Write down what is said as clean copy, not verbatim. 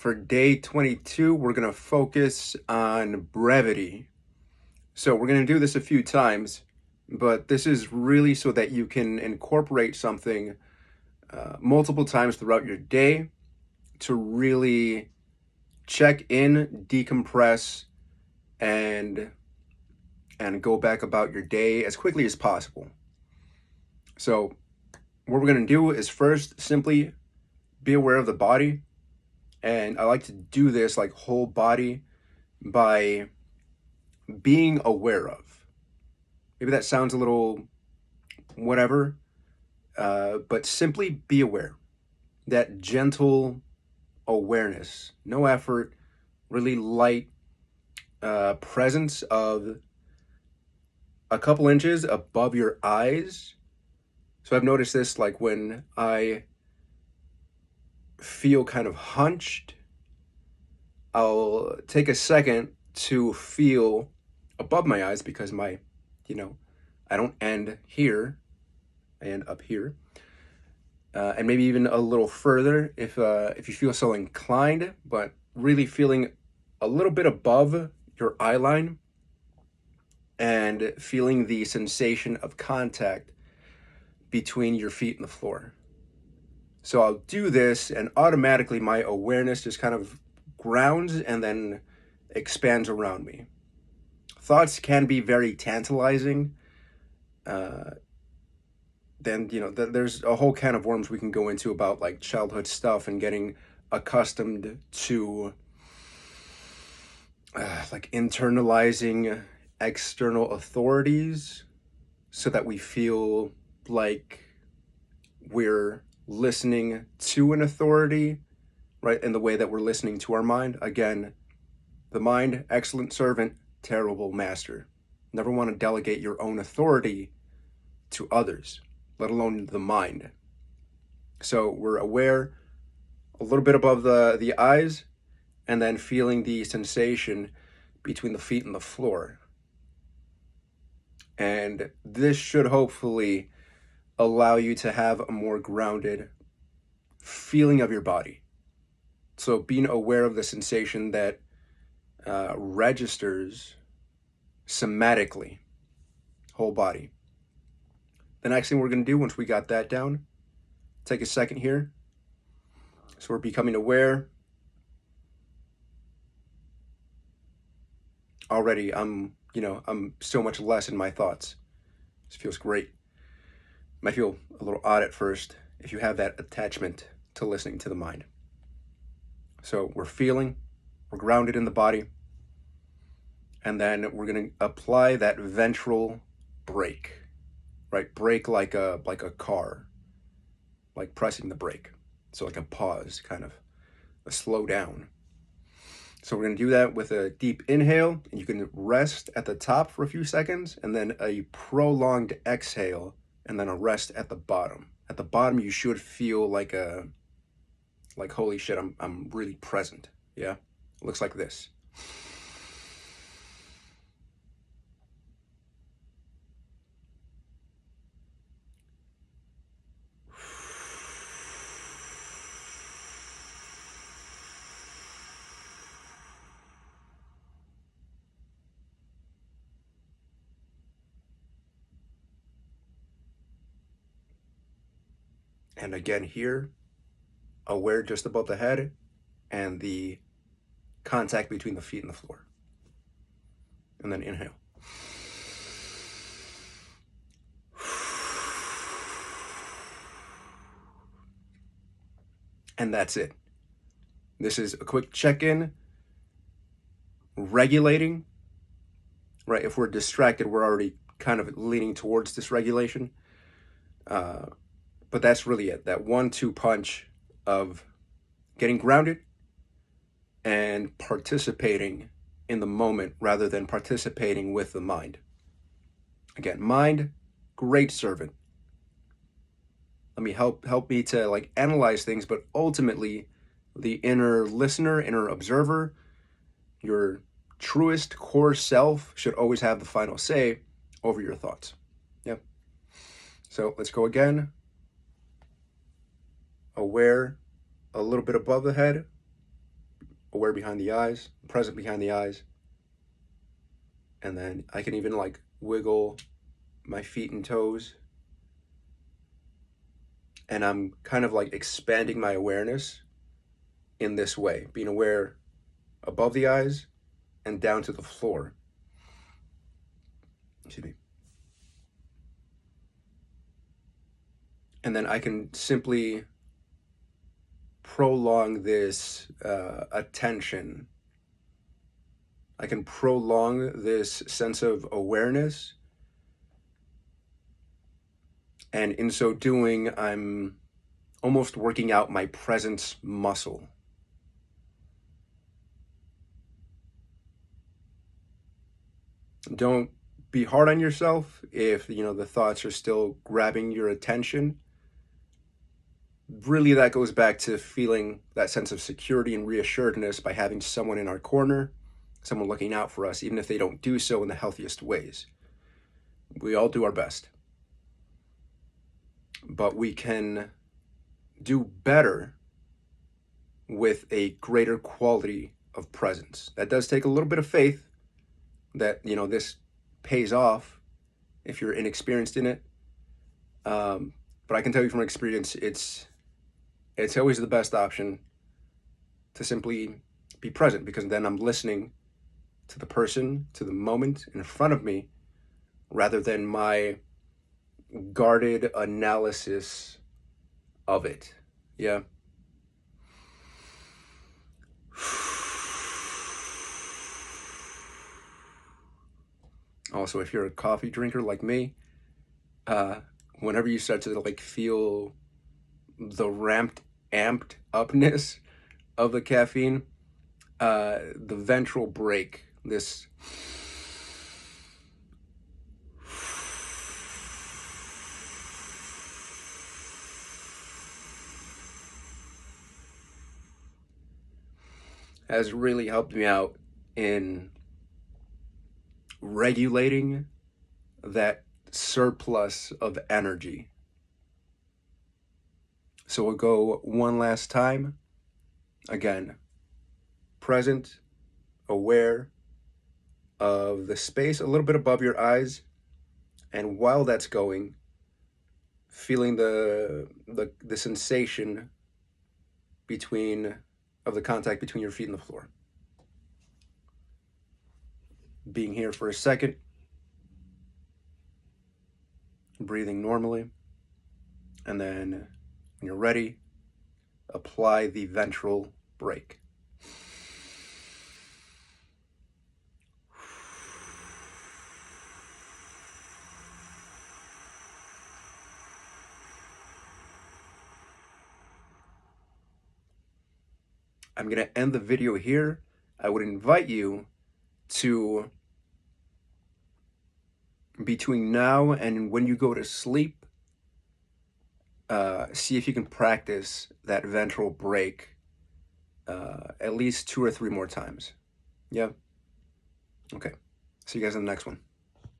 For day 22, we're going to focus on brevity. So we're going to do this a few times, but this is really so that you can incorporate something multiple times throughout your day to really check in, decompress, and go back about your day as quickly as possible. So what we're going to do is first simply be aware of the body. And I like to do this like whole body by being aware of. Maybe that sounds a little whatever, but simply be aware. That gentle awareness, no effort, really light presence of a couple inches above your eyes. So I've noticed this like when I feel kind of hunched, I'll take a second to feel above my eyes because I don't end here, I end up here. And maybe even a little further if you feel so inclined, but really feeling a little bit above your eye line and feeling the sensation of contact between your feet and the floor. So I'll do this and automatically my awareness just kind of grounds and then expands around me. Thoughts can be very tantalizing. Then there's a whole can of worms we can go into about like childhood stuff and getting accustomed to like internalizing external authorities so that we feel like we're listening to an authority, right, in the way that we're listening to our mind. Again, the mind, excellent servant, terrible master. Never want to delegate your own authority to others, let alone the mind. So we're aware a little bit above the eyes and then feeling the sensation between the feet and the floor. And this should hopefully allow you to have a more grounded feeling of your body. So being aware of the sensation that registers somatically, whole body. The next thing we're going to do once we got that down, take a second here. So we're becoming aware. Already I'm so much less in my thoughts. This feels great. Might feel a little odd at first if you have that attachment to listening to the mind. So we're feeling, we're grounded in the body, and then we're going to apply that ventral brake, right? Brake like a car, like pressing the brake. So like a pause, kind of a slow down. So we're going to do that with a deep inhale, and you can rest at the top for a few seconds, and then a prolonged exhale, and then a rest at the bottom. At the bottom, you should feel like holy shit, I'm really present. Yeah, it looks like this. And again here, aware just above the head and the contact between the feet and the floor. And then inhale. And that's it. This is a quick check-in, regulating, right? If we're distracted, we're already kind of leaning towards dysregulation. But that's really it, that 1-2 punch of getting grounded and participating in the moment rather than participating with the mind. Again, mind, great servant. Let me help me to like analyze things, but ultimately the inner listener, inner observer, your truest core self should always have the final say over your thoughts. Yep. So let's go again. Aware, a little bit above the head, aware behind the eyes, present behind the eyes. And then I can even like wiggle my feet and toes. And I'm kind of like expanding my awareness in this way, being aware above the eyes and down to the floor. Excuse me. And then I can simply prolong this attention. I can prolong this sense of awareness. And in so doing, I'm almost working out my presence muscle. Don't be hard on yourself if, the thoughts are still grabbing your attention. Really, that goes back to feeling that sense of security and reassuredness by having someone in our corner, someone looking out for us, even if they don't do so in the healthiest ways. We all do our best. But we can do better with a greater quality of presence. That does take a little bit of faith that, this pays off if you're inexperienced in it. But I can tell you from experience, it's always the best option to simply be present, because then I'm listening to the person, to the moment in front of me, rather than my guarded analysis of it. Yeah. Also, if you're a coffee drinker like me, whenever you start to like feel the amped upness of the caffeine, the ventral break, this has really helped me out in regulating that surplus of energy. So we'll go one last time. Again, present, aware of the space a little bit above your eyes, and while that's going, feeling the sensation of the contact between your feet and the floor. Being here for a second, breathing normally, and then when you're ready, apply the ventral brake. I'm going to end the video here. I would invite you to, between now and when you go to sleep, see if you can practice that ventral brake at least 2 or 3 more times. Yeah? Okay. See you guys in the next one.